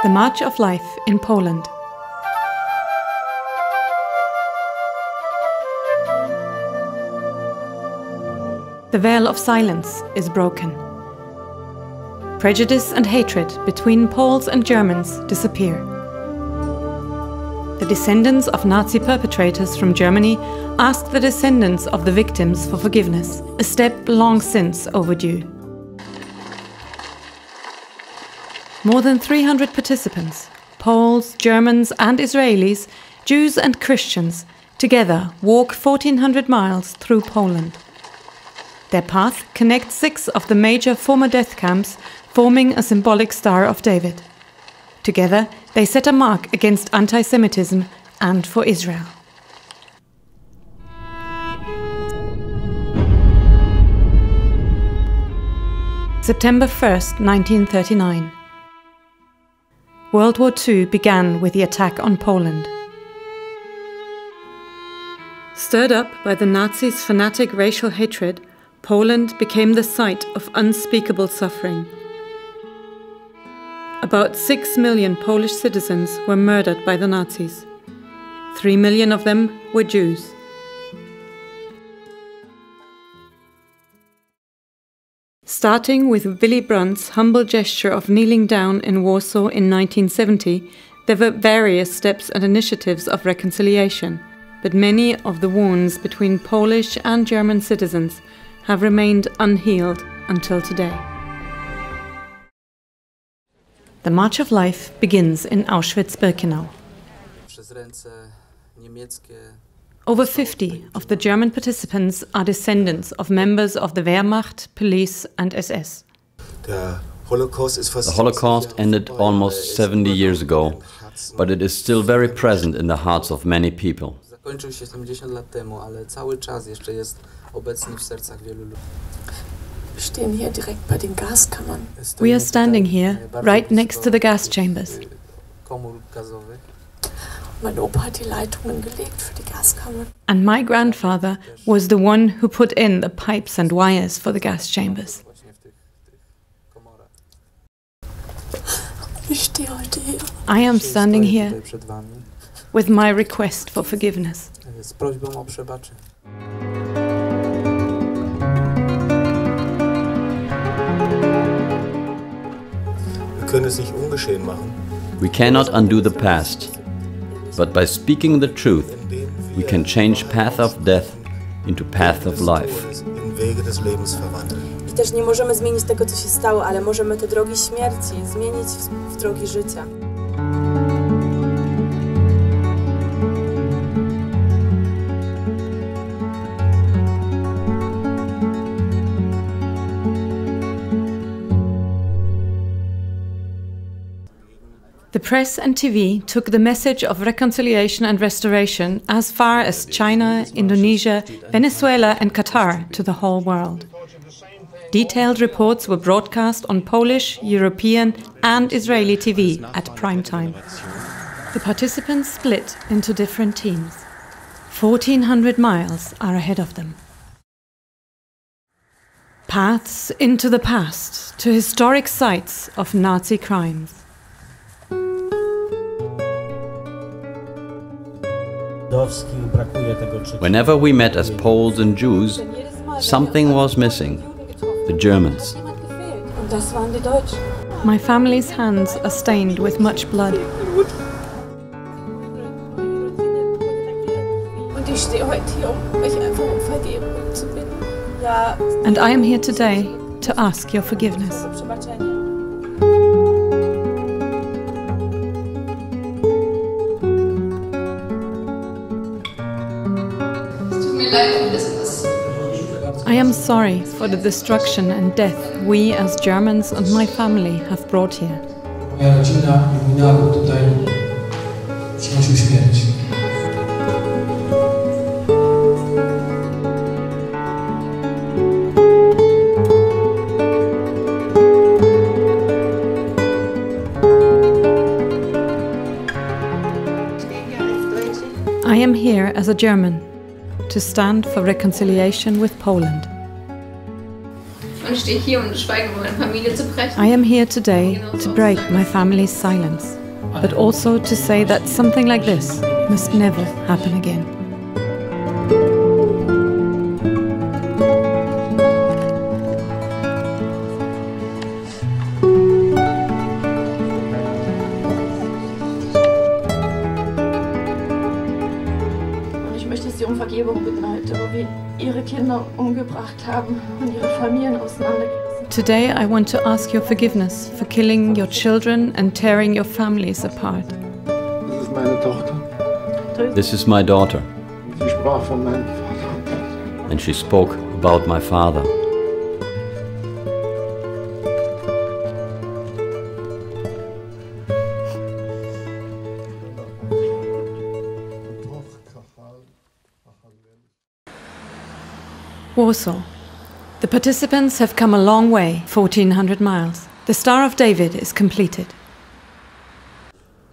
The March of Life in Poland. The veil of silence is broken. Prejudice and hatred between Poles and Germans disappear. The descendants of Nazi perpetrators from Germany ask the descendants of the victims for forgiveness, a step long since overdue. More than 300 participants, Poles, Germans and Israelis, Jews and Christians, together walk 1,400 miles through Poland. Their path connects 6 of the major former death camps, forming a symbolic Star of David. Together, they set a mark against anti-Semitism and for Israel. September 1st, 1939. World War II began with the attack on Poland. Stirred up by the Nazis' fanatic racial hatred, Poland became the site of unspeakable suffering. About 6 million Polish citizens were murdered by the Nazis. 3 million of them were Jews. Starting with Willy Brandt's humble gesture of kneeling down in Warsaw in 1970, there were various steps and initiatives of reconciliation, but many of the wounds between Polish and German citizens have remained unhealed until today. The March of Life begins in Auschwitz-Birkenau. Over 50 of the German participants are descendants of members of the Wehrmacht, police and SS. The Holocaust ended almost 70 years ago, but it is still very present in the hearts of many people. We are standing here, right next to the gas chambers. And my grandfather was the one who put in the pipes and wires for the gas chambers. I am standing here with my request for forgiveness. We cannot undo the past, but by speaking the truth, we can change path of death into path of life. I też nie możemy zmienić tego, co się stało, ale możemy te drogi śmierci zmienić w drogi życia. The press and TV took the message of reconciliation and restoration as far as China, Indonesia, Venezuela and Qatar to the whole world. Detailed reports were broadcast on Polish, European and Israeli TV at prime time. The participants split into different teams. 1,400 miles are ahead of them. Paths into the past, to historic sites of Nazi crimes. Whenever we met as Poles and Jews, something was missing: the Germans. My family's hands are stained with much blood. And I am here today to ask your forgiveness. I am sorry for the destruction and death we as Germans and my family have brought here. I am here as a German to stand for reconciliation with Poland. I am here today to break my family's silence, but also to say that something like this must never happen again. Ich möchte Sie Vergebung bitten heute, wo wir Ihre Kinder umgebracht haben und Ihre Familien auseinandergerissen. Today I want to ask your forgiveness for killing your children and tearing your families apart. Das ist meine Tochter. This is my daughter. Sie sprach von meinem Vater. And she spoke about my father. Warsaw. The participants have come a long way, 1400 miles. The Star of David is completed.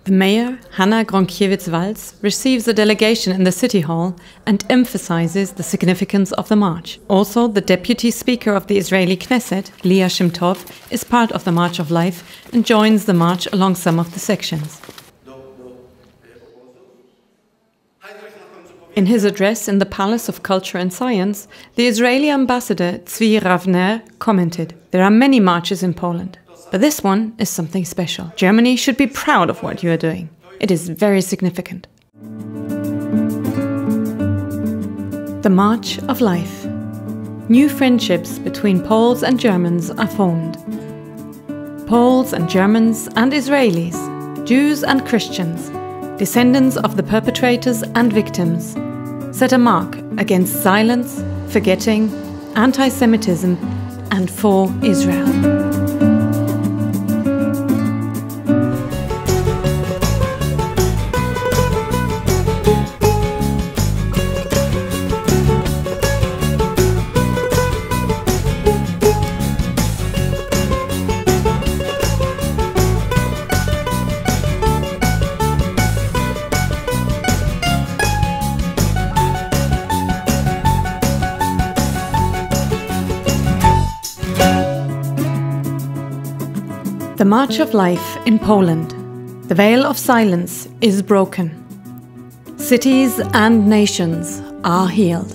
The mayor, Hanna Gronkiewicz-Waltz, receives a delegation in the city hall and emphasizes the significance of the march. Also, the deputy speaker of the Israeli Knesset, Leah Shimtov, is part of the March of Life and joins the march along some of the sections. In his address in the Palace of Culture and Science, the Israeli ambassador Tzvi Ravner commented, "There are many marches in Poland, but this one is something special. Germany should be proud of what you are doing. It is very significant." The March of Life. New friendships between Poles and Germans are formed. Poles and Germans and Israelis, Jews and Christians, descendants of the perpetrators and victims, set a mark against silence, forgetting, anti-Semitism, and for Israel. The March of Life in Poland. The veil of silence is broken. Cities and nations are healed.